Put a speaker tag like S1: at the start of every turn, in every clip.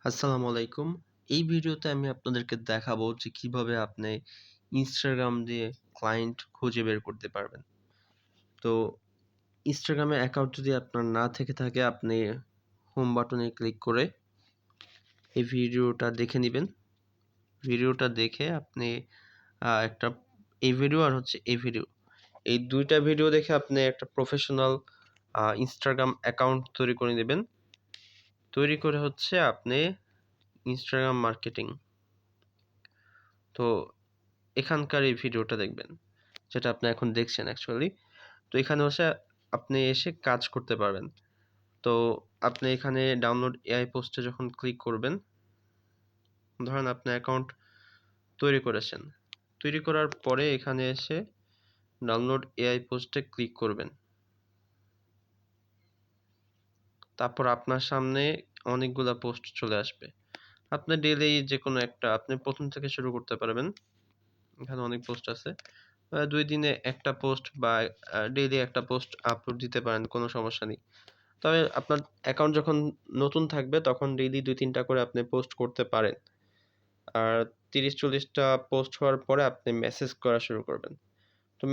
S1: আসসালামু আলাইকুম। এই ভিডিওতে আমি আপনাদেরকে দেখাবো যে কিভাবে আপনি Instagram দিয়ে ক্লায়েন্ট খুঁজে বের করতে পারবেন। তো Instagram এ অ্যাকাউন্ট যদি আপনার না থেকে থাকে আপনি হোম বাটনে ক্লিক করে এই ভিডিওটা দেখে নিবেন। ভিডিওটা দেখে আপনি একটা এই ভিডিও আর হচ্ছে এই ভিডিও। এই ২ টা ভিডিও দেখে আপনি একটা প্রফেশনাল Instagram অ্যাকাউন্ট তৈরি করে নিবেন। তৈরি করে হচ্ছে আপনি Instagram মার্কেটিং তো এখানকার এই ভিডিওটা দেখবেন। যেটা আপনি এখন দেখছেন অ্যাকচুয়ালি। তো এখানে হচ্ছে আপনি এসে কাজ করতে পারবেন। তো আপনি এখানে ডাউনলোড এআই পোস্টে যখন ক্লিক করবেন, ধরেন আপনি অ্যাকাউন্ট তৈরি করেছেন। তৈরি করার পরে এখানে এসে ডাউনলোড এআই পোস্টে ক্লিক করবেন। তারপর আপনার সামনে অনেকগুলা পোস্ট চলে আসবে। আপনি ডেইলি যেকোনো একটা আপনি ১ম থেকে শুরু করতে পারবেন। এখানে অনেক পোস্ট আছে। ২ দিনে একটা পোস্ট বা ডেইলি একটা পোস্ট আপলোড দিতে পারেন, কোনো সমস্যা নেই। তবে আপনার অ্যাকাউন্ট যখন নতুন থাকবে তখন ডেইলি ২-৩ টা করে আপনি পোস্ট করতে পারেন। আর ৩০-৪০ টা পোস্ট হওয়ার পরে আপনি মেসেজ করা শুরু করবেন। তো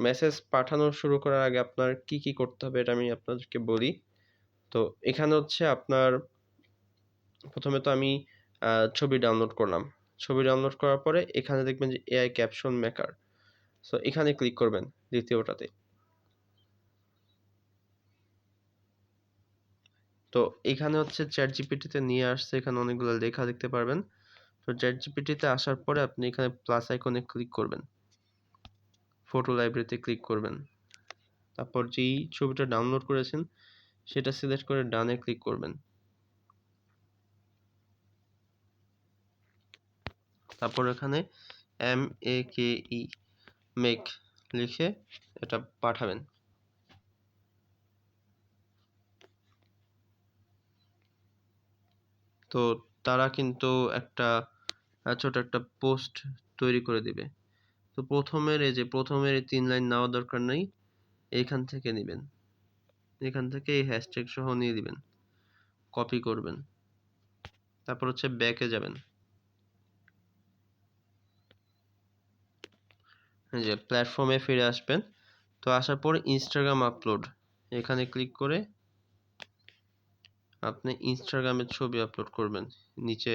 S1: মেসেজ পাঠানো শুরু করার আগে আপনার কি করতে হবে এটা আমি আপনাদেরকে বলি। তো এখানে হচ্ছে আপনার ১ম এ তো আমি ছবি ডাউনলোড করলাম। ছবি ডাউনলোড করার পরে এখানে দেখবেন যে এআই ক্যাপশন মেকার। সো এখানে ক্লিক করবেন ২য় টাতে। তো এখানে হচ্ছে ChatGPT তে নিয়ে আসছে, এখানে অনেকগুলো লেখা দেখতে পারবেন। তো ChatGPT তে আসার পরে আপনি এখানে প্লাস আইকনে ক্লিক করবেন। ফটো লাইব্রেরিতে ক্লিক করবেন। তারপর যেই ছবিটা ডাউনলোড করেছেন সেটা সিলেক্ট করে ডানে ক্লিক করবেন। তারপর এখানে MAKE মেক লিখে এটা পাঠাবেন। তো তারা কিন্তু একটা ছোট একটা পোস্ট তৈরি করে দিবে। তো প্রথমের এই ৩ লাইন নেওয়া দরকার নেই। এইখান থেকে নিবেন। এখান থেকে এই হ্যাশট্যাগ সহ নিয়ে দিবেন। কপি করবেন। তারপর হচ্ছে ব্যাকে যাবেন। এই যে প্ল্যাটফর্মে ফিরে আসবেন। তো আসার পরে Instagram আপলোড এখানে ক্লিক করে আপনি Instagram এর ছবি আপলোড করবেন। নিচে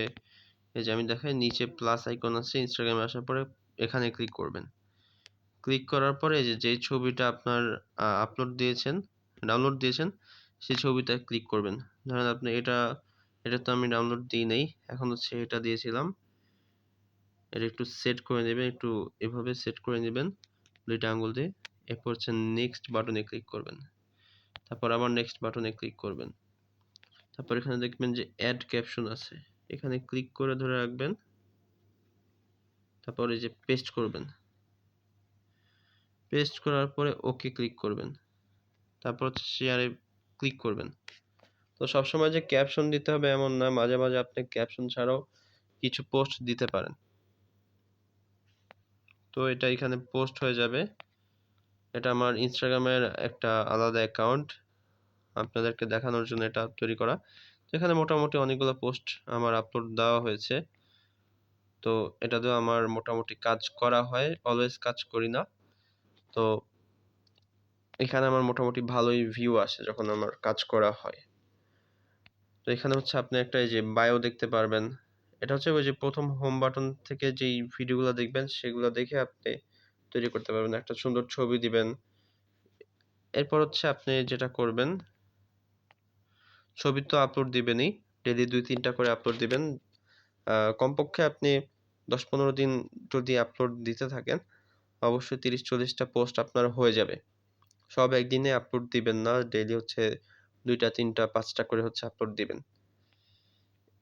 S1: এই যে আমি দেখাই নিচে প্লাস আইকন আছে, Instagram এ আসার পরে এখানে ক্লিক করবেন। ক্লিক করার পরে এই যে যেই ছবিটা আপনার ডাউনলোড দিয়েছেন সেই ছবিটায় ক্লিক করবেন। ধরেন আপনি এটা তো আমি ডাউনলোড দিই নাই। এখন হচ্ছে এটা দিয়েছিলাম। এটা একটু সেট করে নেবেন, একটু এভাবে সেট করে নেবেন ২ টা আঙ্গুল দিয়ে। এরপর হচ্ছে নেক্সট বাটনে ক্লিক করবেন। তারপর আবার নেক্সট বাটনে ক্লিক করবেন। তারপর এখানে দেখবেন যে অ্যাড ক্যাপশন আছে। এখানে ক্লিক করে ধরে রাখবেন। তারপর এই যে পেস্ট করবেন। পেস্ট করার পরে ওকে ক্লিক করবেন। তারপর হচ্ছে শেয়ারে ক্লিক করবেন। তো সবসময় যে ক্যাপশন দিতে হবে এমন না। মাঝে আপনি ক্যাপশন ছাড়াও কিছু পোস্ট দিতে পারেন। তো এটা এখানে পোস্ট হয়ে যাবে। এটা আমার Instagram এর একটা আলাদা অ্যাকাউন্ট। আপনাদেরকে দেখানোর জন্য এটা তৈরি করা। তো এখানে মোটামুটি অনেকগুলো পোস্ট আমার আপলোড দেওয়া হয়েছে। তো এটাতেও আমার মোটামুটি কাজ করা হয়। অলওয়েজ কাজ করি না। তো এখানে আমার মোটামুটি ভালোই ভিউ আসে যখন আমার কাজ করা হয়। তো এখানে হচ্ছে আপনি একটা এই যে বায়ো দেখতে পারবেন। এটা হচ্ছে ওই যে ১ম হোম বাটন থেকে যেই ভিডিওগুলা দেখবেন সেগুলা দেখে আপনি তৈরি করতে পারবেন। একটা সুন্দর ছবি দিবেন। এরপর হচ্ছে আপনি যেটা করবেন, ছবি তো আপলোড দিবেনই। ডেইলি ২-৩ টা করে আপলোড দিবেন। কমপক্ষে আপনি ১০-১৫ দিন যদি আপলোড দিতে থাকেন, অবশ্যই ৩০-৪০ টা পোস্ট আপনার হয়ে যাবে। সব একদিনে আপলোড দিবেন না। ডেইলি হচ্ছে ২ টা, ৩ টা, ৫ টা করে হচ্ছে আপলোড দিবেন।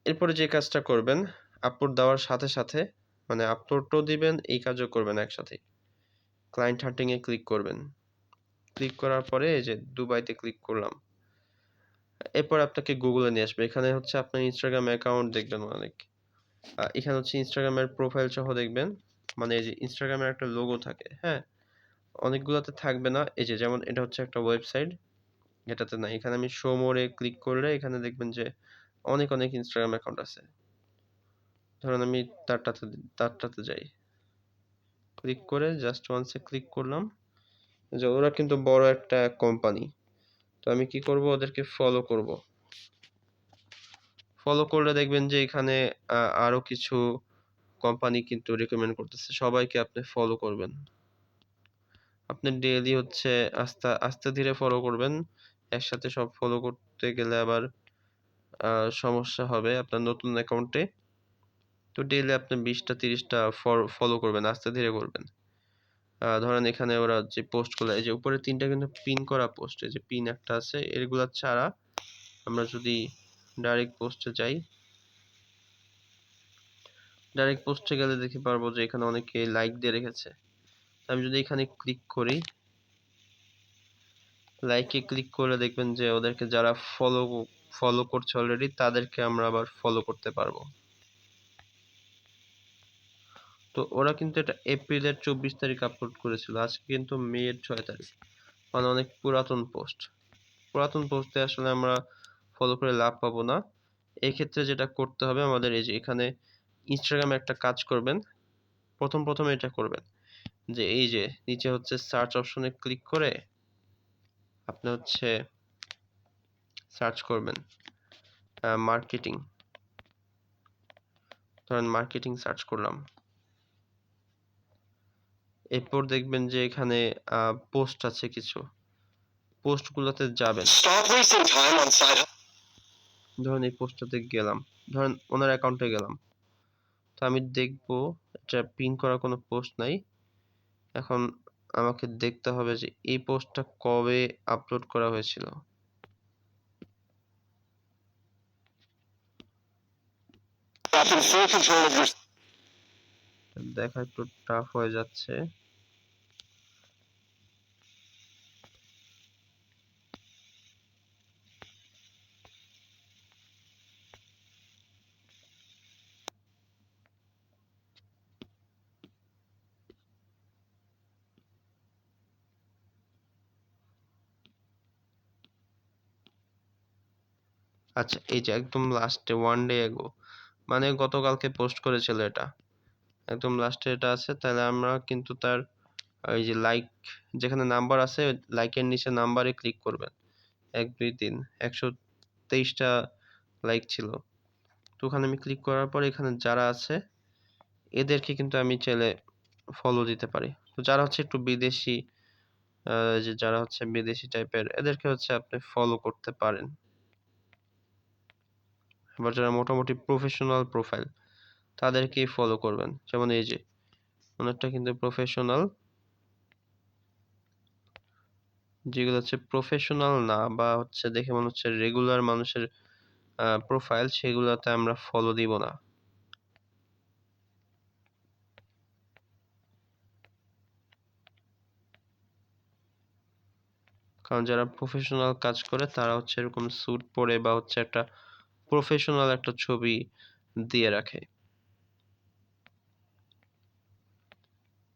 S1: এরপরে যে কাজটা করবেন, আপলোড দেওয়ার সাথে মানে আপলোডও দিবেন, এই কাজও করবেন একসাথেই। ক্লায়েন্ট হান্টিং এ ক্লিক করবেন। ক্লিক করার পরে এই যে দুবাইতে ক্লিক করলাম। এরপর আপনাকে Google এ নিয়ে আসবে। এখানে হচ্ছে আপনার Instagram অ্যাকাউন্ট দেখবেন অনেক। এখানে হচ্ছে Instagram এর প্রোফাইল সহ দেখবেন। মানে এই যে Instagram এর একটা লোগো থাকে, হ্যাঁ? অনেকগুলাতে থাকবে না। এই যে যেমন এটা হচ্ছে একটা ওয়েবসাইট, এটাতে নাই। এখানে আমি শো মোর এ ক্লিক করলে এখানে দেখবেন যে অনেক ইনস্টাগ্রাম অ্যাকাউন্ট আছে। ধরেন আমি তারটাতে যাই। ক্লিক করে জাস্ট ওয়ান্স ক্লিক করলাম। যে ওরা কিন্তু বড় একটা কোম্পানি। তো আমি কি করব, ওদেরকে ফলো করব। ফলো করলে দেখবেন যে এখানে আরো কিছু কোম্পানি কিন্তু রিকমেন্ড করতেছে। সবাইকে আপনি ফলো করবেন। আপনি ডেইলি হচ্ছে আস্তে ধীরে ফলো করবেন। একসাথে সব ফলো করতে গেলে আবার সমস্যা হবে আপনার নতুন অ্যাকাউন্টে। তো ডেইলি আপনি 20টা 30টা ফলো করবেন, আস্তে ধীরে করবেন। ধরেন এখানে ওরা যে পোস্টগুলো, এই যে উপরে 3টা কিন্তু পিন করা পোস্ট, এই যে পিন একটা আছে, এগুলা ছাড়া আমরা যদি ডাইরেক্ট পোস্টে যাই, ডাইরেক্ট পোস্টে গেলে দেখতে পারবো যে এখানে অনেকে লাইক দিয়ে রেখেছে। আমি যদি এখানে ক্লিক করি, লাইকে ক্লিক করে দেখবেন যে ওদেরকে যারা ফলো করছে অলরেডি, তাদেরকে আমরা আবার ফলো করতে পারবো। তো ওরা কিন্তু এটা এপ্রিলের 24 তারিখ আপলোড করেছিল, আজকে কিন্তু মের 6 তারিখ, মানে অনেক পুরাতন পোস্ট। পুরাতন পোস্টে আসলে আমরা ফলো করে লাভ পাবো না। এই ক্ষেত্রে যেটা করতে হবে আমাদের, এই যে এখানে ইনস্টাগ্রামে একটা কাজ করবেন, প্রথমে এটা করবেন যে এই যে নিচে হচ্ছে সার্চ অপশনে ক্লিক করে আপনি হচ্ছে সার্চ করবেন মার্কেটিং। ধরেন মার্কেটিং সার্চ করলাম, এরপর দেখবেন যে এখানে পোস্ট আছে কিছু, পোস্টগুলোতে যাবেন। ধরেন এই পোস্টটাতে গেলাম, ধরেন ওনার অ্যাকাউন্টে গেলাম। তো আমি দেখবো এটা পিন করা কোনো পোস্ট নাই। এখন আমাকে দেখতে হবে যে এই পোস্টটা কবে আপলোড করা হয়েছিল। দেখা একটু টাফ হয়ে যাচ্ছে। আচ্ছা, এই যে একদম লাস্টে 1 ডে এগো, মানে গতকালকে পোস্ট করেছিল এটা, একদম লাস্টে এটা আছে। তাহলে আমরা কিন্তু তার এই যে লাইক, যেখানে নাম্বার আছে, লাইকের নিচে নাম্বারে ক্লিক করবেন। 1 2 3 123টা লাইক ছিল। তো ওখানে আমি ক্লিক করার পর এখানে যারা আছে এদেরকে কিন্তু আমি চাইলে ফলো দিতে পারি। তো যারা হচ্ছে একটু বিদেশি, যে যারা হচ্ছে বিদেশি টাইপের, এদেরকে হচ্ছে আপনি ফলো করতে পারেন। আবার যারা মোটামুটি প্রফেশনাল প্রোফাইল, তাদেরকেই ফলো করবেন। যেমন এই যে অনেকটা কিন্তু প্রফেশনাল, যেগুলো হচ্ছে প্রফেশনাল না বা হচ্ছে দেখে মনে হচ্ছে রেগুলার মানুষের প্রোফাইল, সেগুলোতে আমরা ফলো দিব না। কারণ যারা প্রফেশনাল কাজ করে তারা হচ্ছে এরকম স্যুট পরে বা হচ্ছে একটা প্রফেশনাল একটা ছবি দিয়ে রাখে।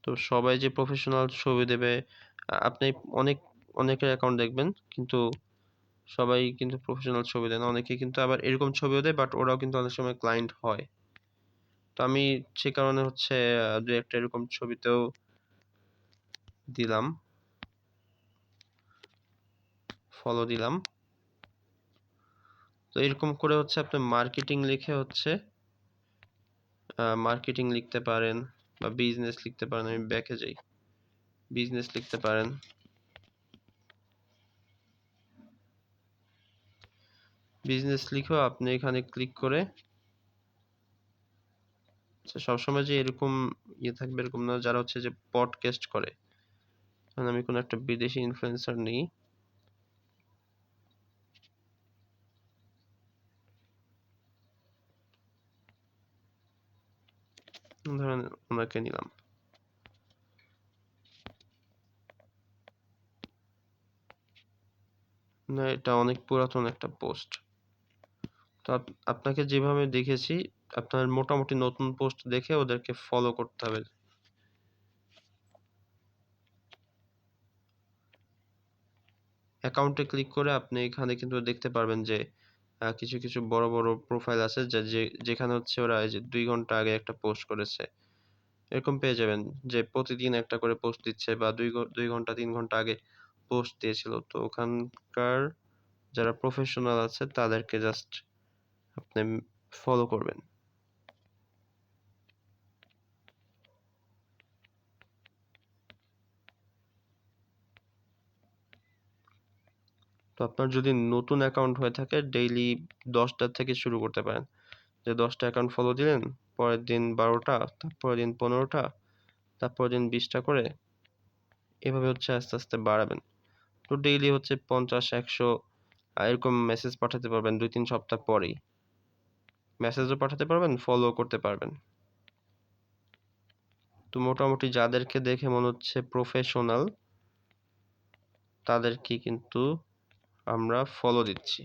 S1: তো সবাই যে প্রফেশনাল ছবি দেবে, আপনি অনেকের অ্যাকাউন্ট দেখবেন কিন্তু সবাই কিন্তু প্রফেশনাল ছবি দেয় না, অনেকে কিন্তু আবার এরকম ছবিও দেয়, বাট ওরাও কিন্তু অনেক সময় ক্লায়েন্ট হয়। তো আমি সে কারণে হচ্ছে দু একটা এরকম ছবিতেও দিলাম, ফলো দিলাম। তো এরকম করে হচ্ছে আপনি মার্কেটিং লিখে হচ্ছে মার্কেটিং লিখতে পারেন বা বিজনেস লিখতে পারেন। আমি ব্যাকে যাই, বিজনেস লিখতে পারেন। বিজনেস লিখেও আপনি এখানে ক্লিক করে, সবসময় যে এরকম থাকবে এরকম না, যারা হচ্ছে যে পডকাস্ট করে। আমি কোনো একটা বিদেশি ইনফ্লুয়েন্সার নিই, ধরেন ওনাকে নিলাম। না, এটা অনেক পুরাতন একটা পোস্ট। তো আপনাকে যেভাবে দেখেছি, আপনার মোটামুটি নতুন পোস্ট দেখে ওদেরকে ফলো করতে হবে। অ্যাকাউন্টে ক্লিক করে আপনি এখানে কিন্তু দেখতে পারবেন যে কিছু, কিছু বড়, বড় প্রোফাইল আছে যেখানে হচ্ছে ওরা এই যে ২ ঘন্টা আগে একটা পোস্ট করেছে। এরকম পেয়ে যাবেন যে প্রতিদিন একটা করে পোস্ট দিচ্ছে বা ২ ঘন্টা ৩ ঘন্টা আগে পোস্ট দিয়েছিল। তো ওখানকার যারা প্রফেশনাল আছে তাদেরকে জাস্ট আপনি ফলো করবেন। তো আপনার যদি নতুন অ্যাকাউন্ট হয়ে থাকে ডেইলি ১০ টা থেকে শুরু করতে পারেন। যে ১০ টা অ্যাকাউন্ট ফলো দিলেন, পরের দিন ১২ টা, তারপরের দিন ১৫ টা, তারপরের দিন ২০ টা করে এভাবে হচ্ছে আস্তে, আস্তে বাড়াবেন। তো ডেইলি হচ্ছে ৫০, ১০০ এরকম মেসেজ পাঠাতে পারবেন ২-৩ সপ্তাহ পরেই। মেসেজও পাঠাতে পারবেন, ফলোও করতে পারবেন। তো মোটামুটি যাদেরকে দেখে মনে হচ্ছে প্রফেশনাল তাদেরকেই কিন্তু আমরা ফলো দিচ্ছি।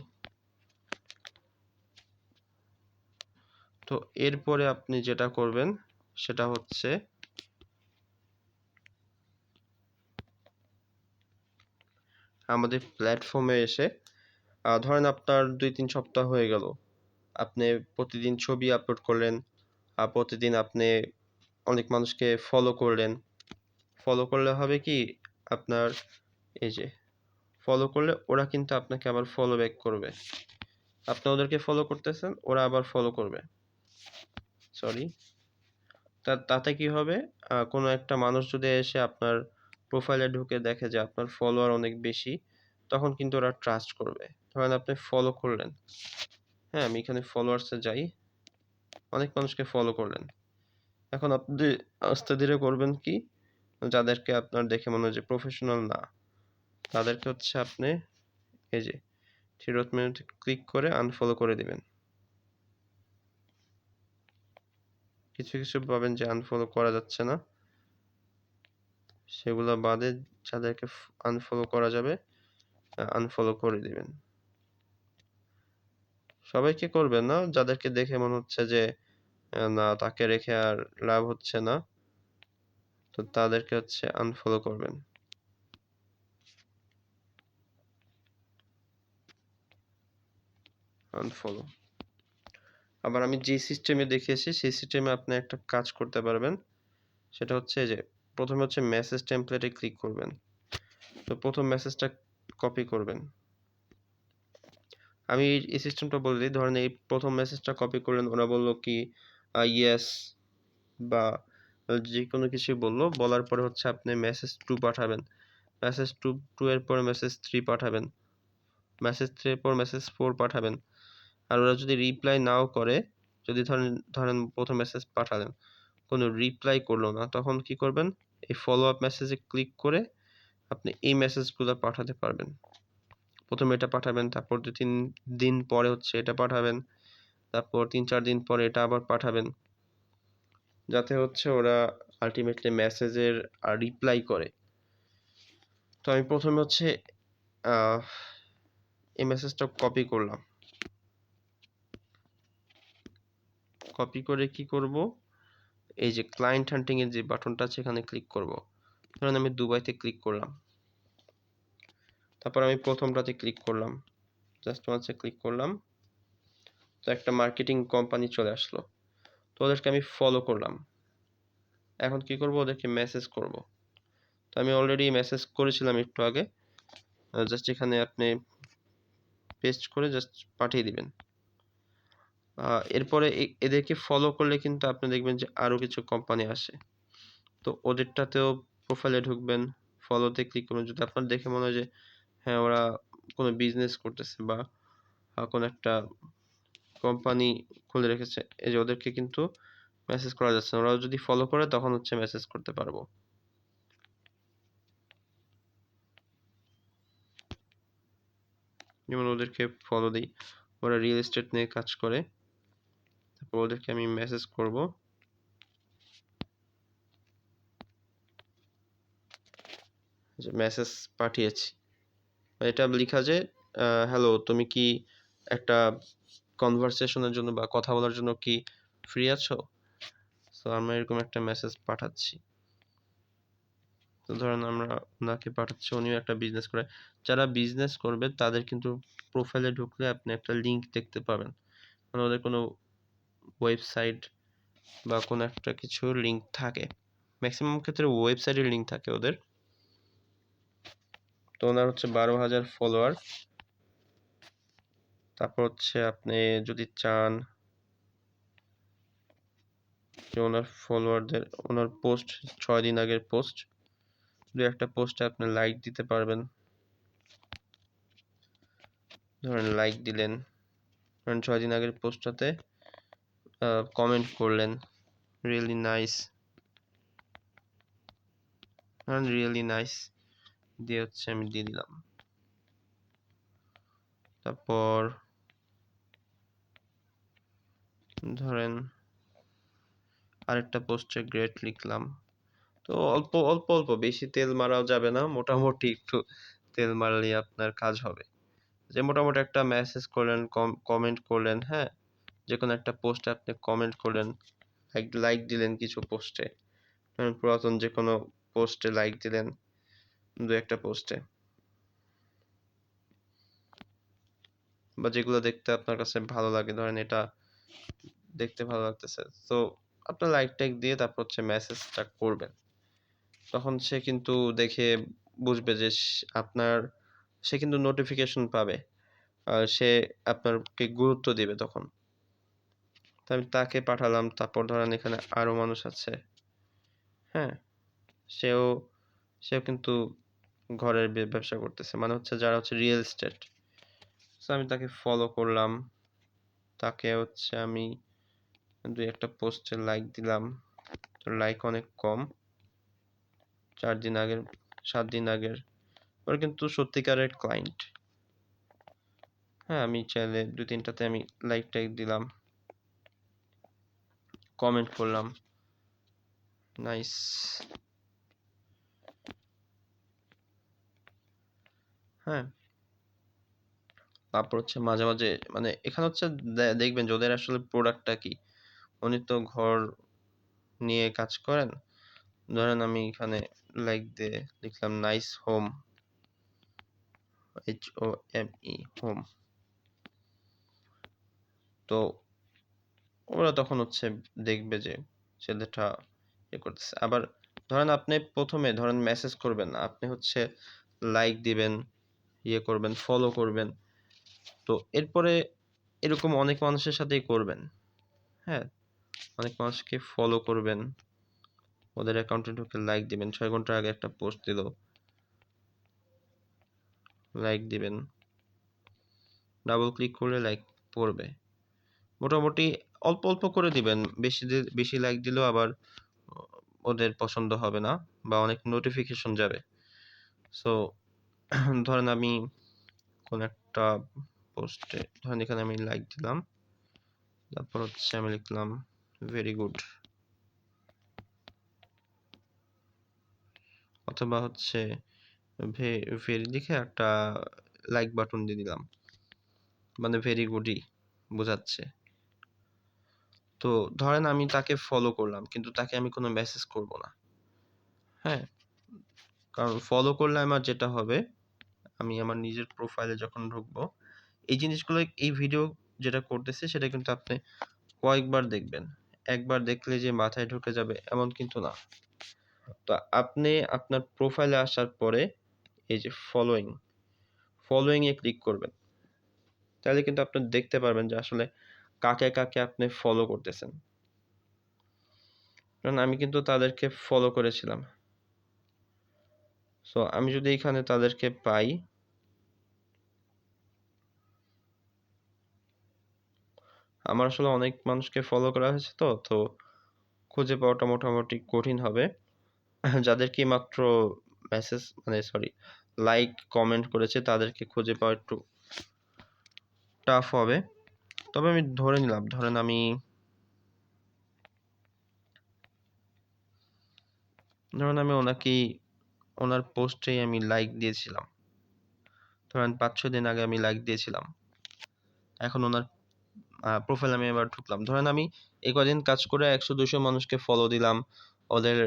S1: তো এরপরে আপনি যেটা করবেন সেটা হচ্ছে আমাদের প্ল্যাটফর্মে এসে ধরেন আপনার ২-৩ সপ্তাহ হয়ে গেল। আপনি প্রতিদিন ছবি আপলোড করলেন, প্রতিদিন আপনি অনেক মানুষকে ফলো করলেন। ফলো করলে হবে কি আপনার এই যে ফলো করলে ওরা কিন্তু আপনাকে আবার ফলো ব্যাক করবে। আপনি ওদেরকে ফলো করতেছেন, ওরা আবার ফলো করবে। সরি। তাতে কি হবে? কোনো একটা মানুষ যদি এসে আপনার প্রোফাইলে ঢুকে দেখে যে আপনার ফলোয়ার অনেক বেশি, তখন কিন্তু ওরা ট্রাস্ট করবে। ধরেন আপনি ফলো করলেন। হ্যাঁ, আমি এখানে ফলোয়ার্সে যাই। অনেক মানুষকে ফলো করলেন। এখন আপনি আস্তে ধীরে করবেন কি? যাদেরকে আপনার দেখে মনে হয় যে প্রফেশনাল না, তাদেরকে হচ্ছে আপনি এই যে 3 ডট মেনুতে ক্লিক করে আনফলো করে দিবেন। কিছু, কিছু পাবেন যে আনফলো করা যাচ্ছে না। সেগুলা বাদে যাদেরকে আনফলো করা যাবে, আনফলো করে দিবেন। সবাইকে করবেন না, যাদেরকে দেখে মনে হচ্ছে যে না তাকে রেখে আর লাভ হচ্ছে না, তো তাদেরকে হচ্ছে আনফলো করবেন। আনফলো। আবার আমি যে সিস্টেমে দেখিয়েছি সেই সিস্টেমে আপনি একটা কাজ করতে পারবেন। সেটা হচ্ছে যে প্রথমে হচ্ছে মেসেজ টেমপ্লেটে ক্লিক করবেন। তো প্রথম মেসেজটা কপি করবেন। আমি এই সিস্টেমটা বলে দিই। ধরেন এই প্রথম মেসেজটা কপি করলেন, ওরা বলল কি ইয়েস বা যেকোনো কিছুই বললো। বলার পরে হচ্ছে আপনি মেসেজ 2 পাঠাবেন। মেসেজ 2 এর পরে মেসেজ 3 পাঠাবেন। মেসেজ 3 এর পর মেসেজ 4 পাঠাবেন। আর ওরা যদি রিপ্লাই নাও করে, যদি ধরেন প্রথম মেসেজ পাঠালেন, কোনো রিপ্লাই করলো না, তখন কি করবেন? এই ফলো আপ মেসেজে ক্লিক করে আপনি এই মেসেজগুলো পাঠাতে পারবেন। প্রথমে এটা পাঠাবেন, তারপর ২-৩ দিন পরে হচ্ছে এটা পাঠাবেন, তারপর ৩-৪ দিন পরে এটা আবার পাঠাবেন। যাতে হচ্ছে ওরা আল্টিমেটলি মেসেজের রিপ্লাই করে। তো আমি প্রথমে হচ্ছে আহ, এই মেসেজটা কপি করলাম। কপি করে কি করব? এই যে ক্লায়েন্ট হান্টিং এর যে বাটনটা আছে এখানে ক্লিক করব। ধরেন আমি দুবাইতে ক্লিক করলাম। তারপর আমি প্রথমটাতে ক্লিক করলাম। জাস্ট ওয়ান্সে ক্লিক করলাম। তো একটা মার্কেটিং কোম্পানি চলে আসলো। তো ওদেরকে আমি ফলো করলাম। এখন কি করব? ওদেরকে মেসেজ করব। তো আমি অলরেডি মেসেজ করেছিলাম একটু আগে। জাস্ট এখানে আপনি পেস্ট করে জাস্ট পাঠিয়ে দিবেন। এরপরে এদেরকে ফলো করলে কিন্তু আপনি দেখবেন যে আরো কিছু কোম্পানি আসে। তো ওদেরটাতেও প্রোফাইলে ঢুকবেন, ফলোতে ক্লিক করবেন। যদি আপনার দেখে মনে হয় যে হ্যাঁ, ওরা কোনো বিজনেস করতেছে বা কোনো একটা কোম্পানি খুলে রেখেছে, এই যে ওদেরকে কিন্তু মেসেজ করা যাচ্ছে না। ওরাও যদি ফলো করে তখন হচ্ছে মেসেজ করতে পারবো। যেমন ওদেরকে ফলো দিই, ওরা রিয়েল এস্টেট নিয়ে কাজ করে। তারপর ওদেরকে আমি মেসেজ করব। যে মেসেজ পাঠিয়েছি। এটা লিখা যে হ্যালো, তুমি কি একটা কনভারসেশনের জন্য বা কথা বলার জন্য কি ফ্রি আছো? সো আমরা এরকম একটা মেসেজ পাঠাচ্ছি। ধরেন আমরা ওনাকে পাঠাচ্ছি, উনিও একটা বিজনেস করে। যারা বিজনেস করবে তাদের কিন্তু প্রোফাইলে ঢুকলে আপনি একটা লিঙ্ক দেখতে পাবেন। মানে ওদের কোনো ওয়েবসাইট বা কোনো একটা কিছুর লিঙ্ক থাকে। ম্যাক্সিমাম ক্ষেত্রে ওয়েবসাইটের লিঙ্ক থাকে ওদের। তো ওনার হচ্ছে 12,000 ফলোয়ার। তারপর হচ্ছে আপনি যদি চান যে ওনার ফলোয়ারদের, ওনার পোস্ট 6 দিন আগের পোস্ট, দু একটা পোস্টে আপনি লাইক দিতে পারবেন। ধরেন লাইক দিলেন, ধরেন 6 দিন আগের পোস্টটাতে কমেন্ট করলেন রিয়েলি নাইস, ধরেন রিয়েলি নাইস দিয়ে হচ্ছে আমি দিয়ে দিলাম। তারপর ধরেন আরেকটা পোস্টে গ্রেট লিখলাম। তো অল্প অল্প অল্প, বেশি তেল মারাও যাবে না, মোটামুটি একটু তেল মারলেই আপনার কাজ হবে। যে মোটামুটি একটা মেসেজ করলেন, কমেন্ট করলেন, হ্যাঁ, যে কোনো একটা পোস্টে আপনি কমেন্ট করলেন, লাইক দিলেন কিছু পোস্টে, পুরাতন যে কোনো পোস্টে লাইক দিলেন, দু একটা পোস্টে, বা যেগুলো দেখতে আপনার কাছে ভালো লাগে, ধরেন এটা দেখতে ভালো লাগতেছে, তো আপনার লাইক টাইক দিয়ে তারপর হচ্ছে মেসেজটা করবেন। তখন সে কিন্তু দেখে বুঝবে যে আপনার, সে কিন্তু নোটিফিকেশন পাবে, আর সে আপনাকে গুরুত্ব দিবে তখন। তো আমি তাকে পাঠালাম। তারপর ধরেন এখানে আরো মানুষ আছে, হ্যাঁ, সেও সেও কিন্তু ঘরের ব্যবসা করতেছে, মানে হচ্ছে যারা হচ্ছে রিয়েল এস্টেট। তো আমি তাকে ফলো করলাম, তাকে হচ্ছে আমি দুই একটা পোস্টে লাইক দিলাম, তো লাইক অনেক কম, 4 দিন আগের, 7 দিন আগের। ওরা কিন্তু সত্যিকারের ক্লায়েন্ট। হ্যাঁ, আমি চাইলে 2-3টাতে আমি লাইক টাইক দিলাম, কমেন্ট করলাম নাইস। হ্যাঁ, তারপর হচ্ছে মাঝে মাঝে মানে এখানে হচ্ছে দেখবেন যে ওদের আসলে প্রোডাক্টটা কি। উনি তো ঘর নিয়ে কাজ করেন। ধরেন আমি এখানে লাইক দিয়ে লিখলাম নাইস হোম, HOME হোম। তো ওরা তখন হচ্ছে দেখবে যে ছেলেটা ইয়ে করতেছে। আবার ধরেন আপনি প্রথমে ধরেন মেসেজ করবেন না, আপনি হচ্ছে লাইক দিবেন, ইয়ে করবেন, ফলো করবেন। তো এরপরে এরকম অনেক মানুষের সাথেই করবেন। হ্যাঁ, অনেক মানুষকে ফলো করবেন, ওদের অ্যাকাউন্টে ঢুকে লাইক দিবেন। 6 ঘন্টা আগে একটা পোস্ট দিল, লাইক দিবেন, ডাবল ক্লিক করলে লাইক পড়বে। মোটামুটি অল্প অল্প করে দিবেন, বেশি লাইক দিলেও আবার ওদের পছন্দ হবে না, বা অনেক নোটিফিকেশন যাবে। সো ধরেন আমি কোন একটা পোস্টে, ধরেন এখানে আমি লাইক দিলাম, তারপর হচ্ছে আমি লিখলাম ভেরি গুড, অথবা হচ্ছে ভেরি লিখে একটা লাইক বাটন দিয়ে দিলাম, মানে ভেরি গুডই বোঝাচ্ছে। তো ধরেন আমি তাকে ফলো করলাম, কিন্তু তাকে আমি কোনো মেসেজ করব না। হ্যাঁ, কারণ ফলো করলে আমার যেটা হবে, আমি আমার নিজের প্রোফাইলে যখন ঢুকবো, এই জিনিসগুলো, এই ভিডিও যেটা করতেছি সেটা কিন্তু আপনি কয়েকবার দেখবেন। একবার দেখলে যে মাথায় ঢুকে যাবে এমন কিন্তু না। তো আপনি আপনার প্রোফাইলে আসার পরে এই যে ফলোইং এ ক্লিক করবেন। তাহলে কিন্তু আপনি দেখতে পারবেন যে আসলে কাকে কাকে আপনি ফলো করতেছেন। কারণ আমি কিন্তু তাদেরকে ফলো করেছিলাম। সো আমি যদি এখানে তাদেরকে পাই, আমার আসলে অনেক মানুষকে ফলো করা হয়েছে, তো খুঁজে পাওয়াটা মোটামুটি কঠিন হবে। যাদেরকে মাত্র মেসেজ মানে সরি লাইক কমেন্ট করেছে তাদেরকে খুঁজে পাওয়া একটু টাফ হবে। তবে আমি ধরে নিলাম, ধরেন আমি ওনার পোস্টেই আমি লাইক দিয়েছিলাম, ধরেন 5-6 দিন আগে আমি লাইক দিয়েছিলাম। এখন ওনার প্রোফাইল আমি এবার ঢুকলাম, ধরেন আমি এই কদিন কাজ করে 100-200 মানুষকে ফলো দিলাম, ওদের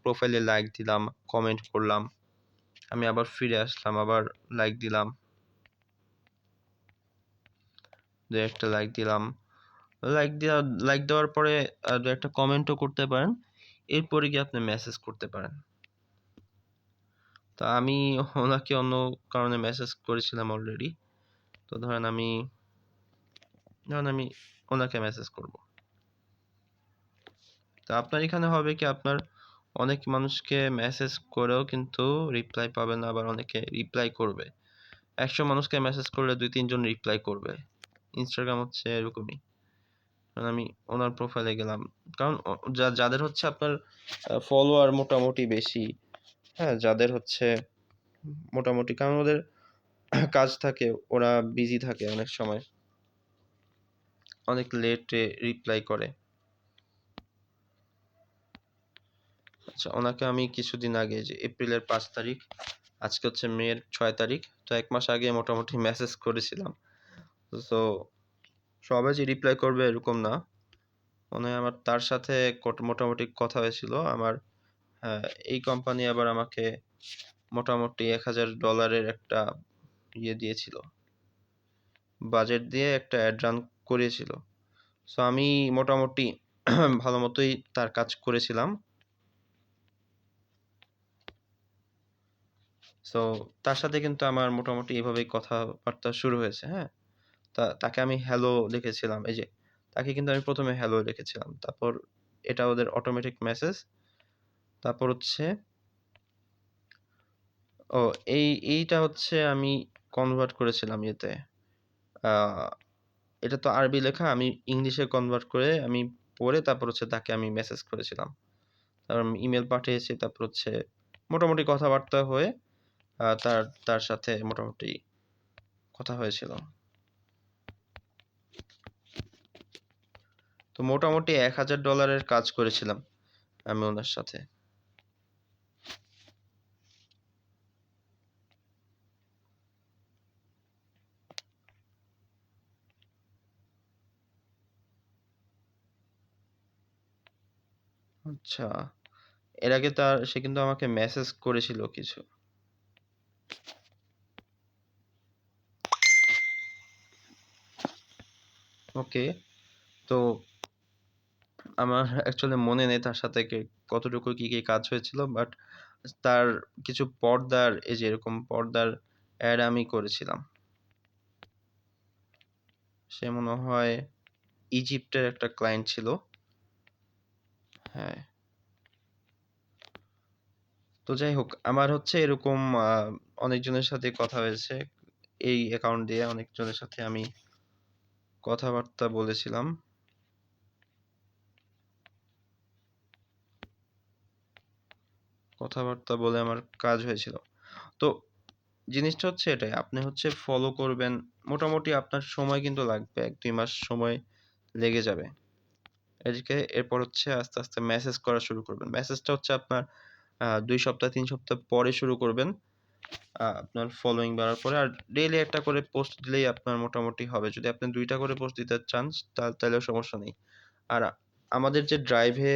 S1: প্রোফাইলে লাইক দিলাম, কমেন্ট করলাম। আমি আবার ফিরে আসলাম, আবার লাইক দিলাম। ২-১ টা লাইক দিলাম। লাইক দেওয়ার পরে ২-১ টা কমেন্টও করতে পারেন। এরপরে গিয়ে আপনি মেসেজ করতে পারেন। তো আমি ওনাকে অন্য কারণে মেসেজ করেছিলাম অলরেডি। তো ধরেন আমি ওনাকে মেসেজ করব। তো আপনার এখানে হবে কি, আপনার অনেক মানুষকে মেসেজ করেও কিন্তু রিপ্লাই পাবেন, আবার অনেকে রিপ্লাই করবে। ১০০ মানুষকে মেসেজ করলে ২-৩ জন রিপ্লাই করবে। ইনস্টাগ্রাম হচ্ছে এরকমই। কারণ আমি ওনার প্রোফাইলে গেলাম। কারণ যাদের হচ্ছে আপনার ফলোয়ার মোটামুটি বেশি, হ্যাঁ? যাদের হচ্ছে মোটামুটি, কারণ ওদের কাজ থাকে, ওরা বিজি থাকে অনেক সময়। অনেক লেটে রিপ্লাই করে। আচ্ছা, ওনাকে আমি কিছুদিন আগে, যে এপ্রিলের ৫ তারিখ, আজকে হচ্ছে মের ৬ তারিখ। তো ১ মাস আগে মোটামুটি মেসেজ করেছিলাম। তো সবাই যে রিপ্লাই করবে এরকম না। মনে হয় আমার তার সাথে মোটামুটি কথা হয়েছিল। আমার এই কোম্পানি আবার আমাকে মোটামুটি $১,০০০ একটা দিয়েছিল। বাজেট দিয়ে একটা অ্যাড রান করিয়েছিল। সো আমি মোটামুটি ভালো মতোই তার কাজ করেছিলাম। সো তার সাথে কিন্তু আমার মোটামুটি এভাবেই কথাবার্তা শুরু হয়েছে, হ্যাঁ? তাকে আমি হ্যালো লিখেছিলাম। এই যে, তাকে কিন্তু আমি ১ম এ হ্যালো লিখেছিলাম। তারপর এটা ওদের অটোমেটিক মেসেজ। তারপর হচ্ছে ও এইটা হচ্ছে আমি কনভার্ট করেছিলাম ইয়েতে। আ এটা তো আরবি লেখা, আমি ইংলিশে কনভার্ট করে আমি পড়ে তারপর হচ্ছে তাকে আমি মেসেজ করেছিলাম। তারপর আমি ইমেইল পাঠিয়েছি। তারপর হচ্ছে মোটামুটি কথাবার্তা হয়ে তার সাথে মোটামুটি কথা হয়েছিল। তো মোটামুটি $১,০০০ এর কাজ করেছিলাম আমি ওনার সাথে। আচ্ছা। এর আগে সে কিন্তু আমাকে মেসেজ করেছিল কিছু। ওকে। তো আমার অ্যাকচুয়ালি মনে নেই তার সাথে কতটুকু কি কাজ হয়েছিল। বাট তার কিছু পর্দার, এই যে এরকম পর্দার এড আমি করেছিলাম। সে মনে হয় ইজিপ্টের একটা ক্লায়েন্ট ছিল। হ্যাঁ। তো যাই হোক, আমার হচ্ছে এরকম অনেকজনের সাথে কথা হয়েছে। এই অ্যাকাউন্ট দিয়ে অনেকজনের সাথে আমি কথাবার্তা বলেছিলাম। কথাবার্তা বলে আমার কাজ হয়েছিল। তো জিনিসটা হচ্ছে এটাই, আপনি হচ্ছে ফলো করবেন। মোটামুটি আপনার সময় কিন্তু লাগবে। ১-২ মাস সময় লেগে যাবে। এরপর হচ্ছে আস্তে, আস্তে মেসেজ করা শুরু করবেন। মেসেজটা হচ্ছে আপনার ২ সপ্তাহ ৩ সপ্তাহ পরে শুরু করবেন। আপনার ফলোইং বাড়ার পরে। আর ডেইলি একটা করে পোস্ট দিলেই আপনার মোটামুটি হবে। যদি আপনি ২ টা করে পোস্ট দিতে চান তাহলেও সমস্যা নেই। আর আমাদের যে ড্রাইভে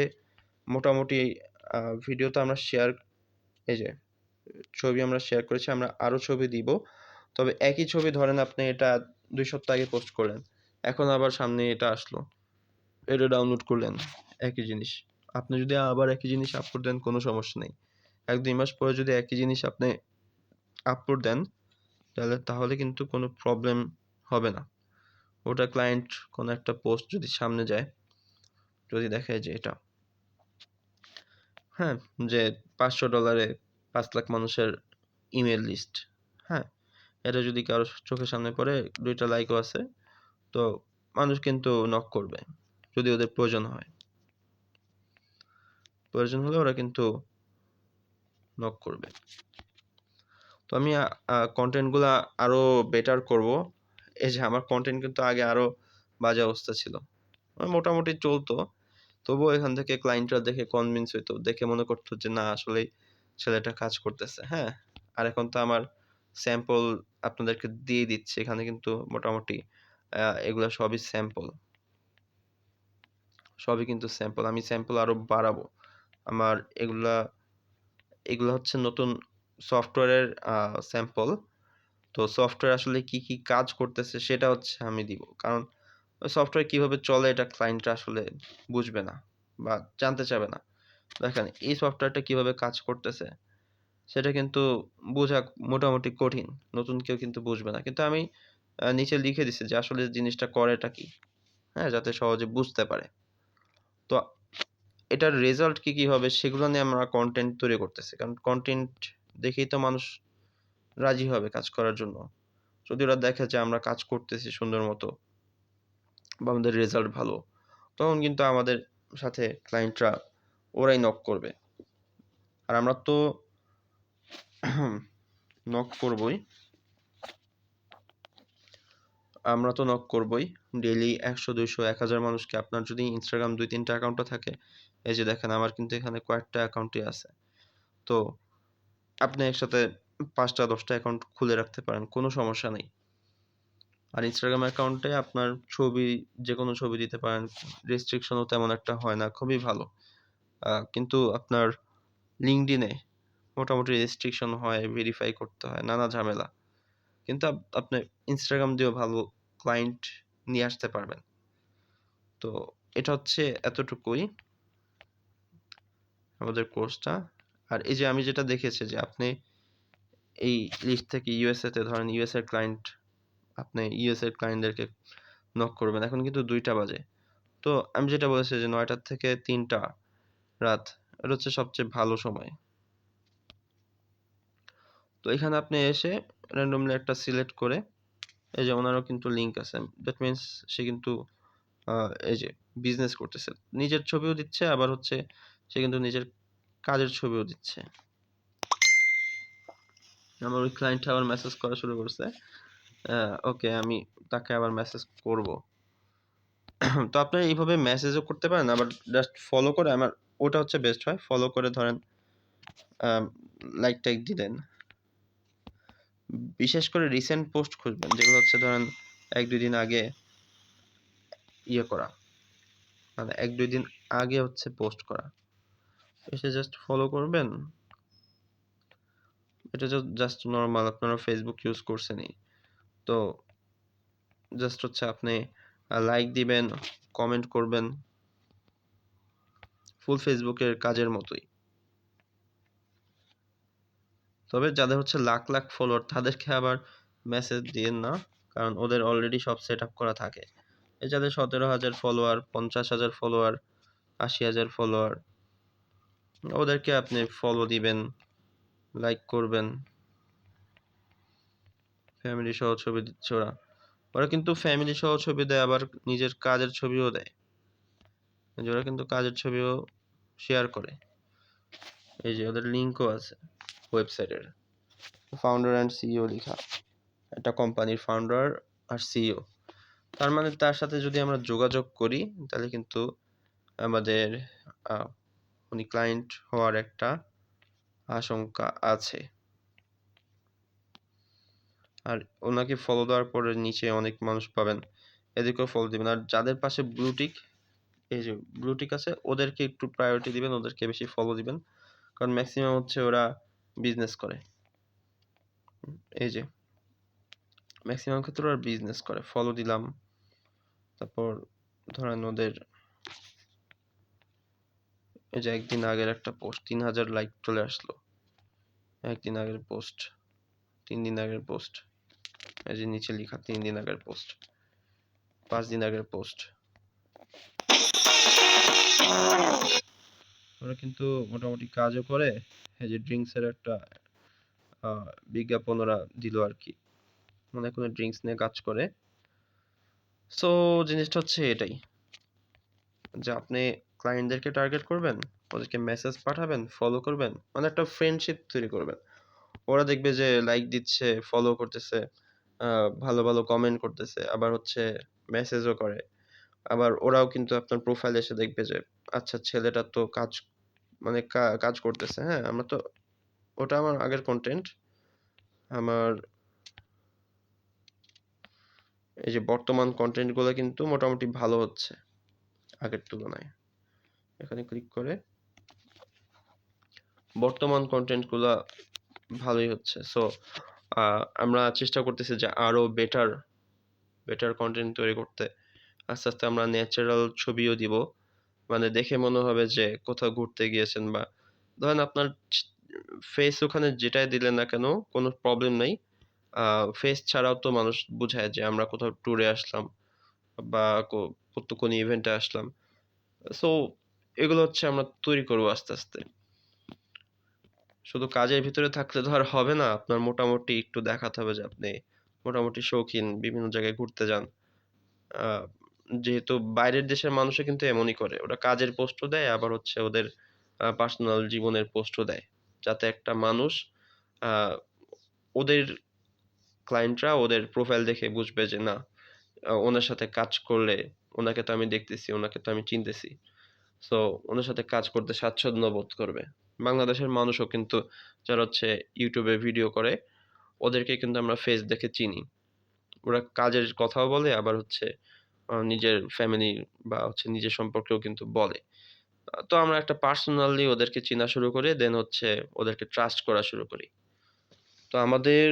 S1: মোটামুটি আ ভিডিও তো আমরা শেয়ার, এই যে ছবি আমরা শেয়ার করেছি, আমরা আরো ছবি দিব। তবে একই ছবি ধরেন আপনি এটা ২ সপ্তাহ আগে পোস্ট করলেন। এখন আবার সামনে এটা আসলো। এটা ডাউনলোড করলেন। একই জিনিস। আপনি যদি আবার একই জিনিস আপলোড দেন, কোনো সমস্যা নেই। ১-২ মাস পরে যদি একই জিনিস আপনি আপলোড দেন, তাহলে কিন্তু কোনো প্রবলেম হবে না। ওটা ক্লায়েন্ট কোনো একটা পোস্ট যদি সামনে যায়, যদি দেখে যে এটা, হ্যাঁ? যে $৫০০ এ ৫,০০,০০০ মানুষের ইমেইল লিস্ট, হ্যাঁ? এটা যদি কারো চোখের সামনে পড়ে, ২ টা লাইকও আছে, তো মানুষ কিন্তু নক করবে। যদি ওদের প্রয়োজন হয়। প্রয়োজন হলে ওরা কিন্তু নক করবে। তো আমি কনটেন্ট গুলা আরো বেটার করব। এই যে আমার কনটেন্ট কিন্তু আগে আরো বাজে অবস্থা ছিল। মোটামুটি চলতো। তবুও এখান থেকে ক্লায়েন্টরা দেখে কনভিন্স হইতো। দেখে মনে করতো যে না, আসলেই ছেলেটা কাজ করতেছে, হ্যাঁ? আর এখন তো আমার স্যাম্পল আপনাদেরকে দিয়ে দিচ্ছি। এখানে কিন্তু মোটামুটি এগুলা সবই স্যাম্পল। সবই কিন্তু স্যাম্পল। আমি স্যাম্পল আরো বাড়াবো। আমার এগুলা হচ্ছে নতুন সফটওয়্যারের স্যাম্পল। তো সফটওয়্যার আসলে কি কাজ করতেছে সেটা হচ্ছে আমি দিব। কারণ ওই সফটওয়্যার কিভাবে চলে এটা ক্লায়েন্টরা আসলে বুঝবে না বা জানতে চাবে না। দেখেন এই সফটওয়্যারটা কিভাবে কাজ করতেছে সেটা কিন্তু বোঝা মোটামুটি কঠিন। নতুন কেউ কিন্তু বুঝবে না। কিন্তু আমি নিচে লিখে দিছি যে আসলে জিনিসটা করেটা কি? হ্যাঁ? যাতে সহজে বুঝতে পারে। তো এটার রেজাল্ট কি হবে সেগুলো নিয়ে আমরা কনটেন্ট তৈরি করতেছি। কারণ কনটেন্ট দেখেই তো মানুষ রাজি হবে কাজ করার জন্য। যদি ওরা দেখে যে আমরা কাজ করতেছি সুন্দর মতো বা আমাদের রেজাল্ট ভালো, তখন কিন্তু আমাদের সাথে ক্লায়েন্টরা ওরাই নক করবে। আর আমরা তো নক করবই। আমরা তো নক করবই। ডেইলি ১০০, ২০০, ১,০০০ মানুষকে আপনার যদি Instagram ২-৩ টা অ্যাকাউন্টও থাকে, এই যে দেখেন আমার কিন্তু এখানে কয়েকটা অ্যাকাউন্টই আছে। তো আপনি একসাথে ৫ টা ১০ টা অ্যাকাউন্ট খুলে রাখতে পারেন। কোনো সমস্যা নেই। আর Instagram অ্যাকাউন্টে আপনার ছবি যেকোনো ছবি দিতে পারেন। রেস্ট্রিকশন ও তেমন একটা হয় না। খুবই ভালো। কিন্তু আপনার LinkedIn এ মোটামুটি রেস্ট্রিকশন হয়, ভেরিফাই করতে হয়, নানা ঝামেলা। কিন্তু আপনি Instagram দিয়েও ভালো ক্লায়েন্ট নিয়ে আসতে পারবেন। তো এটা হচ্ছে এতটুকুই আমাদের কোর্সটা। আর এই যে আমি যেটা দেখেছি যে আপনি এই লিস্ট থেকে USA তে ধরেন US এর ক্লায়েন্ট আপনি US এর ক্লায়েন্টদেরকে নক করবেন। এখন কিন্তু ২ টা বাজে। তো আমি যেটা বলেছি যে ৯ টা থেকে ৩ টা রাত এটা হচ্ছে সবচেয়ে ভালো সময়। তো এখানে আপনি এসে randomly একটা সিলেক্ট করে এই যে ওনারও কিন্তু লিঙ্ক আছে। দ্যাট মিনস সে কিন্তু আ এই যে বিজনেস করতেছে। নিজের ছবিও দিচ্ছে আবার হচ্ছে সে কিন্তু নিজের কাজের ছবিও দিচ্ছে। আমার ওই ক্লায়েন্ট আবার মেসেজ করা শুরু করছে। ওকে আমি তাকে আবার মেসেজ করব। তো আপনারা এইভাবে মেসেজও করতে পারেন আবার জাস্ট ফলো করে আমার ওটা হচ্ছে বেস্ট হয়। ফলো করে ধরেন আম লাইক টাইক দিলেন। বিশেষ করে রিসেন্ট পোস্ট খুঁজবেন যেগুলো হচ্ছে ধরেন ১-২ দিন আগে ইয়ে করা। মানে ১-২ দিন আগে হচ্ছে পোস্ট করা। এসে জাস্ট ফলো করবেন। এটা জাস্ট নরমাল আপনারা Facebook ইউজ করছেনই। তো জাস্ট হচ্ছে আপনি লাইক দিবেন, কমেন্ট করবেন। ফুল Facebook এর কাজের মতোই। তবে যাদের হচ্ছে লাখ, লাখ ফলোয়ার তাদেরকে আবার মেসেজ দিয়েন না। কারণ ওদের অলরেডি সব সেটআপ করা থাকে। এই যাদের ১৭,০০০ ফলোয়ার, ৫০,০০০ ফলোয়ার, ৮০,০০০ ফলোয়ার ওদেরকে আপনি ফলো দিবেন, লাইক করবেন। ফ্যামিলি সহ ছবি দিচ্ছে ওরা। ওরা কিন্তু ফ্যামিলি সহ ছবি দেয় আবার নিজের কাজের ছবিও দেয়। এই যে ওরা কিন্তু কাজের ছবিও শেয়ার করে। এই যে ওদের লিঙ্কও আছে ওয়েবসাইটের। ফাউন্ডার অ্যান্ড সিইও লিখা। একটা কোম্পানির ফাউন্ডার আর সিইও। তার মানে তার সাথে যদি আমরা যোগাযোগ করি তাহলে কিন্তু আমাদের আ উনি ক্লায়েন্ট হওয়ার একটা আশঙ্কা আছে। আর ওনাকে ফলো দেওয়ার পরে নিচে অনেক মানুষ পাবেন। এদেরকেও ফলো দিবেন। আর যাদের পাশে ব্লু টিক এই যে ব্লু টিক আছে ওদেরকে একটু প্রায়োরিটি দিবেন, ওদেরকে বেশি ফলো দিবেন। কারণ ম্যাক্সিমাম হচ্ছে ওরা বিজনেস করে। এই যে ম্যাক্সিমাম ক্ষেত্রে ওরা বিজনেস করে। ফলো দিলাম। তারপর ধরেন ওদের এই যে একদিন আগের একটা পোস্ট ৩,০০০ লাইক চলে আসলো। একদিন আগের পোস্ট, ৩ দিন আগের পোস্ট। এই যে নিচে লিখা ৩ দিন আগের পোস্ট, ৫ দিন আগের পোস্ট। ওরা কিন্তু মোটামুটি কাজও করে। এই যে ড্রিংকস এর একটা আ বিজ্ঞাপন ওরা দিল আরকি। মানে কোনো ড্রিংকস নিয়ে কাজ করে। সো জিনিসটা হচ্ছে এটাই। যে আপনি ক্লায়েন্টদেরকে টার্গেট করবেন, ওদেরকে মেসেজ পাঠাবেন, ফলো করবেন। মানে একটা ফ্রেন্ডশিপ তৈরি করবেন। ওরা দেখবে যে লাইক দিচ্ছে, ফলো করতেছে, আ ভালো, ভালো কমেন্ট করতেছে, আবার হচ্ছে মেসেজও করে। আবার ওরাও কিন্তু আপনার প্রোফাইলে এসে দেখবে যে আচ্ছা ছেলেটা তো কাজ মানে কাজ করতেছে। হ্যাঁ? আমরা তো ওটা আমার আগের কনটেন্ট। আমার এই যে বর্তমান কনটেন্ট গুলো কিন্তু মোটামুটি ভালো হচ্ছে আগের তুলনায়। এখানে ক্লিক করে বর্তমান কনটেন্টগুলা ভালোই হচ্ছে। সো আমরা চেষ্টা করতেছি যে আরো বেটার কনটেন্ট তৈরি করতে। আস্তে, আস্তে আমরা ন্যাচারাল ছবিও দিব। মানে দেখে মনে হবে যে কোথাও ঘুরতে গিয়েছেন, বা ধরেন আপনার ফেস ওখানে যেটাই দিলেন না কেন কোনো প্রবলেম নাই। আ ফেস ছাড়াও তো মানুষ বুঝায় যে আমরা কোথাও ট্যুরে আসলাম বা কোনো ইভেন্টে আসলাম। সো এগুলো হচ্ছে আমরা তৈরি করব আস্তে, আস্তে। শুধু কাজের ভিতরে থাকলে তো আর হবে না। আপনার মোটামুটি একটু দেখাতে হবে যে আপনি মোটামুটি শৌখিন, বিভিন্ন জায়গায় ঘুরতে যান। আ যেহেতু বাইরের দেশের মানুষও কিন্তু এমনই করে। ওরা কাজের পোস্টও দেয়, আবার হচ্ছে ওদের পার্সোনাল জীবনের পোস্টও দেয়। যাতে একটা মানুষ আ ওদের ক্লায়েন্টরা ওদের প্রোফাইল দেখে বুঝবে যে না, ওনার সাথে কাজ করলে ওনাকে তো আমি দেখতেছি, ওনাকে তো আমি চিনতেছি। সো ওনার সাথে কাজ করতে স্বাচ্ছন্দ্য বোধ করবে। বাংলাদেশের মানুষও কিন্তু যারা হচ্ছে YouTube এ ভিডিও করে, ওদেরকে কিন্তু আমরা ফেস দেখে চিনি। ওরা কাজের কথাও বলে, আবার হচ্ছে নিজের ফ্যামিলি বা হচ্ছে নিজের সম্পর্কেও কিন্তু বলে। তো আমরা একটা পার্সোনালি ওদেরকে চিনা শুরু করি, দেন হচ্ছে ওদেরকে ট্রাস্ট করা শুরু করি। তো আমাদের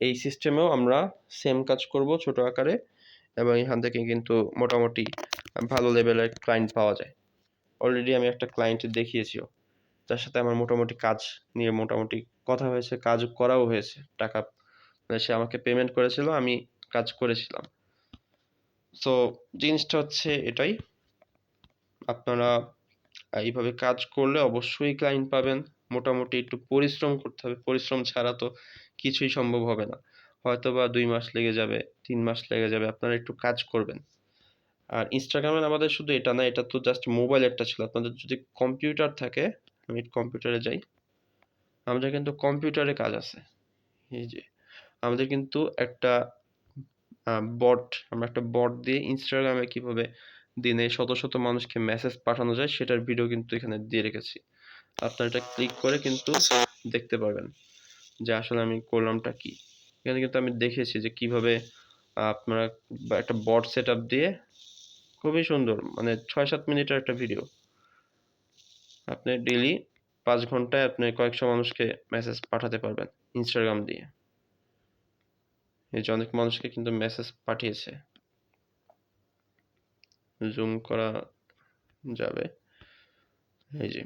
S1: এই সিস্টেমেও আমরা সেম কাজ করব ছোট আকারে, এবং এখান থেকে কিন্তু মোটামুটি ভালো লেভেলের ক্লায়েন্ট পাওয়া যায়। অলরেডি আমি একটা ক্লায়েন্ট দেখিয়েছিও। যার সাথে আমার মোটামুটি কাজ নিয়ে মোটামুটি কথা হয়েছে, কাজ করাও হয়েছে। টাকা মানে সে আমাকে পেমেন্ট করেছিল, আমি কাজ করেছিলাম। সো জিনিসটা হচ্ছে এটাই। আপনারা এইভাবে কাজ করলে অবশ্যই ক্লায়েন্ট পাবেন। মোটামুটি একটু পরিশ্রম করতে হবে। পরিশ্রম ছাড়া তো কিছুই সম্ভব হবে না। হয়তোবা ২ মাস লেগে যাবে, ৩ মাস লেগে যাবে। আপনারা একটু কাজ করবেন। আর Instagram এর আমাদের শুধু এটা না, এটা তো জাস্ট মোবাইলেরটা ছিল। আপনাদের যদি কম্পিউটার থাকে, আমি কম্পিউটারে যাই। আমাদের কিন্তু কম্পিউটারে কাজ আছে। এই যে আমাদের কিন্তু একটা আ বট আমরা একটা বট দিয়ে Instagram এ কিভাবে দিনে শত, শত মানুষকে মেসেজ পাঠানো যায় সেটার ভিডিও কিন্তু এখানে দিয়ে রেখেছি। আপনারা এটা ক্লিক করে কিন্তু দেখতে পারবেন যে আসলে আমি করলামটা কি। এখানে কিন্তু আমি দেখিয়েছি যে কিভাবে আপনারা একটা বট সেটআপ দিয়ে খুবই সুন্দর, মানে ৬-৭ মিনিটের একটা ভিডিও। আপনি ডেইলি ৫ ঘন্টায় আপনি কয়েকশো মানুষকে মেসেজ পাঠাতে পারবেন Instagram দিয়ে। এই যে অনেক মানুষকে কিন্তু মেসেজ পাঠিয়েছে। জুম করা যাবে। এই যে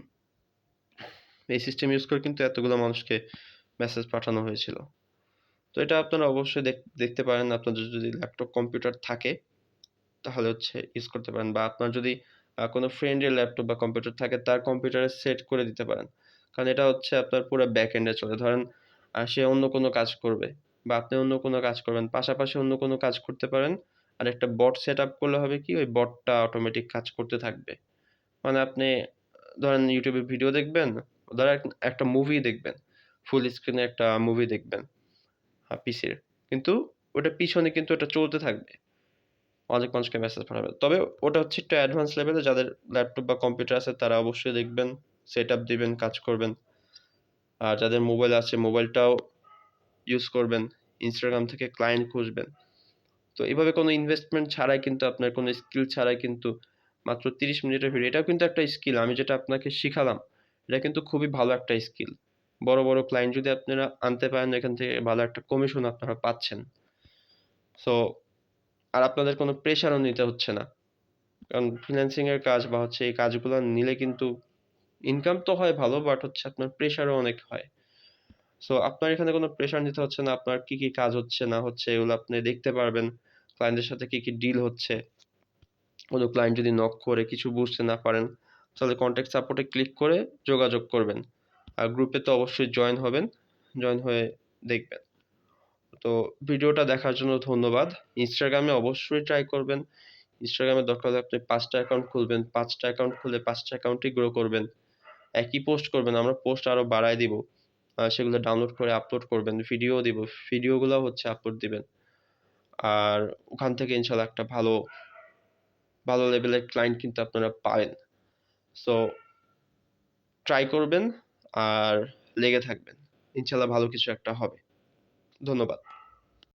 S1: এই সিস্টেম ইউজ করে কিন্তু এতগুলো মানুষকে মেসেজ পাঠানো হয়েছিল। তো এটা আপনারা অবশ্যই দেখতে পারেন। আপনাদের যদি ল্যাপটপ কম্পিউটার থাকে তাহলে হচ্ছে ইউজ করতে পারেন, বা আপনার যদি কোনো ফ্রেন্ডের ল্যাপটপ বা কম্পিউটার থাকে তার কম্পিউটারে সেট করে দিতে পারেন। কারণ এটা হচ্ছে আপনার পুরা ব্যাক এন্ড এ চলে। ধরেন সে অন্য কোনো কাজ করবে বা আপনি অন্য কোনো কাজ করবেন। পাশাপাশি অন্য কোনো কাজ করতে পারেন। আর একটা বট সেটআপ করলে হবে কি, ওই বটটা অটোমেটিক কাজ করতে থাকবে। মানে আপনি ধরেন YouTube এ ভিডিও দেখবেন, ধরেন একটা মুভি দেখবেন। ফুল স্ক্রিনে একটা মুভি দেখবেন পিসির। কিন্তু ওটার পিছনে কিন্তু ওটা চলতে থাকবে। অনেক মানুষকে মেসেজ পাঠাবে। তবে ওটা হচ্ছে একটু অ্যাডভান্স লেভেলে, যাদের ল্যাপটপ বা কম্পিউটার আছে তারা অবশ্যই দেখবেন, সেটআপ দিবেন, কাজ করবেন। আর যাদের মোবাইল আছে মোবাইলটাও ইউজ করবেন। Instagram থেকে ক্লায়েন্ট খুঁজবেন। তো এভাবে কোনো ইনভেস্টমেন্ট ছাড়াই কিন্তু আপনার কোনো স্কিল ছাড়াই কিন্তু মাত্র ৩০ মিনিটের ভিডিও, এটাও কিন্তু একটা স্কিল। আমি যেটা আপনাকে শিখালাম, এটা কিন্তু খুবই ভালো একটা স্কিল। বড়, বড় ক্লায়েন্ট যদি আপনারা আনতে পারেন, এখান থেকে ভালো একটা কমিশন আপনারা পাচ্ছেন। সো আর আপনাদের কোনো প্রেশারও নিতে হচ্ছে না। কারণ ফ্রিল্যান্সিং এর কাজ বা হচ্ছে এই কাজগুলো নিলে কিন্তু ইনকাম তো হয় ভালো, বাট হচ্ছে আপনার প্রেশারও অনেক হয়। সো আপনার এখানে কোনো প্রেশার নিতে হচ্ছে না। আপনার কি, কি কাজ হচ্ছে না হচ্ছে এগুলো আপনি দেখতে পারবেন। ক্লায়েন্টের সাথে কি, কি ডিল হচ্ছে। কোনো ক্লায়েন্ট যদি নক করে কিছু বুঝতে না পারেন, তাহলে কনট্যাক্ট সাপোর্ট এ ক্লিক করে যোগাযোগ করবেন। আর গ্রুপে তো অবশ্যই জয়েন হবেন। জয়েন হয়ে দেখবেন। তো ভিডিওটা দেখার জন্য ধন্যবাদ। Instagram এ অবশ্যই ট্রাই করবেন। Instagram এ দরকার হলে আপনি ৫ টা অ্যাকাউন্ট খুলবেন। ৫ টা অ্যাকাউন্ট খুলে ৫ টা অ্যাকাউন্টই গ্রো করবেন। একই পোস্ট করবেন। আমরা পোস্ট আরো বাড়ায় দিব। সেগুলো ডাউনলোড করে আপলোড করবেন। ভিডিও দিব। ভিডিওগুলাও হচ্ছে আপলোড দিবেন। আর ওখান থেকে ইনশাআল্লাহ একটা ভালো লেভেলের ক্লায়েন্ট কিন্তু আপনারা পাবেন। সো ট্রাই করবেন আর লেগে থাকবেন। ইনশাআল্লাহ ভালো কিছু একটা হবে। ধন্যবাদ।